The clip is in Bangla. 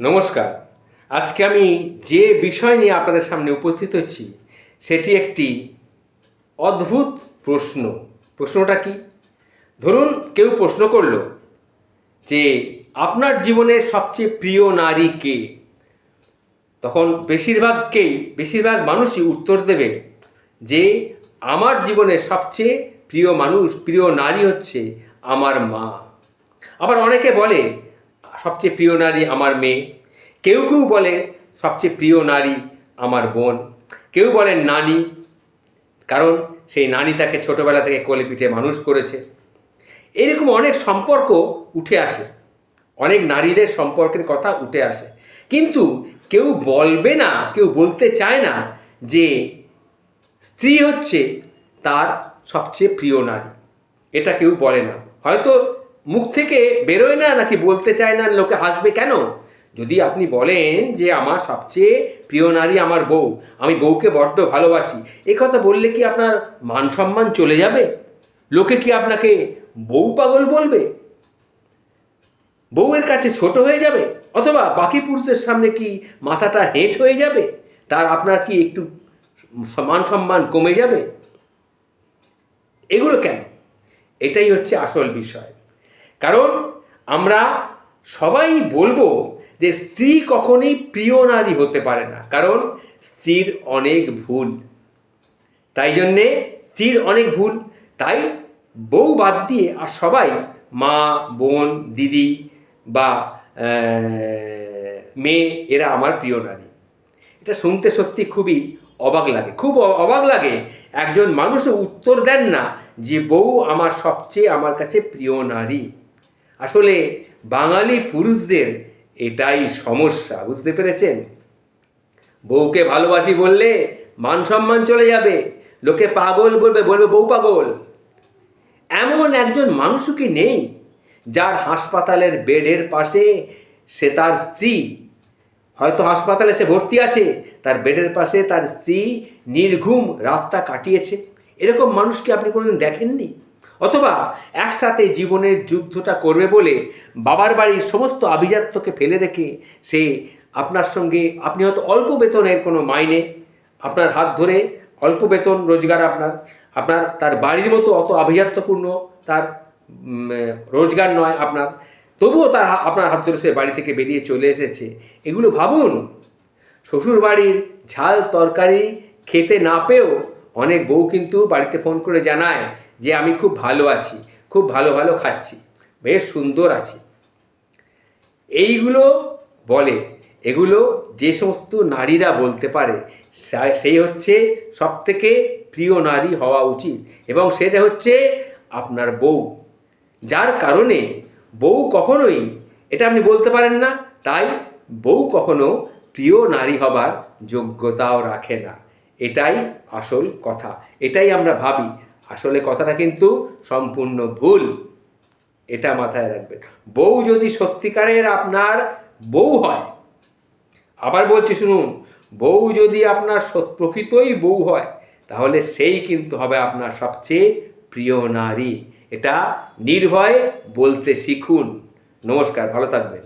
নমস্কার। আজকে আমি যে বিষয় নিয়ে আপনাদের সামনে উপস্থিত হচ্ছি সেটি একটি অদ্ভুত প্রশ্ন। প্রশ্নটা কি? ধরুন কেউ প্রশ্ন করলো যে আপনার জীবনের সবচেয়ে প্রিয় নারী কে? তখন বেশিরভাগ মানুষই উত্তর দেবে যে আমার জীবনের সবচেয়ে প্রিয় মানুষ, প্রিয় নারী হচ্ছে আমার মা। আবার অনেকে বলে সবচেয়ে প্রিয় নারী আমার মেয়ে। কেউ কেউ বলে সবচেয়ে প্রিয় নারী আমার বোন। কেউ বলেন নানি, কারণ সেই নানি তাকে ছোটোবেলা থেকে কোলে পিঠে মানুষ করেছে। এরকম অনেক সম্পর্ক উঠে আসে, অনেক নারীদের সম্পর্কের কথা উঠে আসে, কিন্তু কেউ বলবে না, কেউ বলতে চায় না যে স্ত্রী হচ্ছে তার সবচেয়ে প্রিয় নারী। এটা কেউ বলে না, হয়তো মুখ থেকে বেরোয় না, নাকি বলতে চায় না, লোকে হাসবে কেন। যদি আপনি বলেন যে আমার সবচেয়ে প্রিয় নারী আমার বউ, আমি বউকে বড্ড ভালোবাসি, এ কথা বললে কি আপনার মান সম্মান চলে যাবে? লোকে কি আপনাকে বউ পাগল বলবে? বউয়ের কাছে ছোট হয়ে যাবে? অথবা বাকি পুরুষদের সামনে কি মাথাটা হেঁট হয়ে যাবে? তার আপনার কি একটু মান সম্মান কমে যাবে? এগুলো কেন? এটাই হচ্ছে আসল বিষয়। কারণ আমরা সবাই বলবো যে স্ত্রী কখনোই প্রিয় নারী হতে পারে না, কারণ স্ত্রীর অনেক ভুল। তাই জন্যে স্ত্রীর অনেক ভুল, তাই বউ বাদ দিয়ে আর সবাই মা, বোন, দিদি বা মেয়ে, এরা আমার প্রিয় নারী। এটা শুনতে সত্যি খুবই অবাক লাগে, খুব অবাক লাগে। একজন মানুষও উত্তর দেন না যে বউ আমার কাছে প্রিয় নারী। আসলে বাঙালি পুরুষদের এটাই সমস্যা, বুঝতে পেরেছেন? বউকে ভালোবাসি বললে মান সম্মান চলে যাবে, লোকে পাগল বলবে, বলবে বউ পাগল। এমন একজন মানুষও কি নেই যার হাসপাতালের বেডের পাশে সে তার স্ত্রী, হয়তো হাসপাতালে সে ভর্তি আছে, তার বেডের পাশে তার স্ত্রী নির্ঘুম রাতটা কাটিয়েছে? এরকম মানুষকে আপনি কোনোদিন দেখেননি? অথবা একসাথে জীবনের যুদ্ধটা করবে বলে বাবার বাড়ির সমস্ত আভিজাত্যকে ফেলে রেখে সে আপনার সঙ্গে, আপনি হয়তো অল্প বেতনের কোনো মাইনে, আপনার হাত ধরে অল্প বেতন রোজগার, আপনার তার বাড়ির মতো অত আভিজাত্যপূর্ণ তার রোজগার নয় আপনার, তবুও আপনার হাত ধরে সে বাড়ি থেকে বেরিয়ে চলে এসেছে। এগুলো ভাবুন। শ্বশুর বাড়ির ঝাল তরকারি খেতে না পেয়েও অনেক বউ কিন্তু বাড়িতে ফোন করে জানায় যে আমি খুব ভালো আছি, খুব ভালো ভালো খাচ্ছি, বেশ সুন্দর আছি। এইগুলো বলে, এগুলো যে সমস্ত নারীরা বলতে পারে সেই হচ্ছে সবথেকে প্রিয় নারী হওয়া উচিত, এবং সেটা হচ্ছে আপনার বউ। যার কারণে বউ কখনোই, এটা আপনি বলতে পারেন না, তাই বউ কখনো প্রিয় নারী হবার যোগ্যতাও রাখে না। এটাই আসল কথা, এটাই আমরা ভাবি। আসলে কথাটা কিন্তু সম্পূর্ণ ভুল, এটা মাথায় রাখবেন। বউ যদি সত্যিকারের আপনার বউ হয়, আবার বলছি শুনুন, বউ যদি আপনার প্রকৃতই বউ হয়, তাহলে সেই কিন্তু হবে আপনার সবচেয়ে প্রিয় নারী। এটা নির্ভয়ে বলতে শিখুন। নমস্কার, ভালো থাকবেন।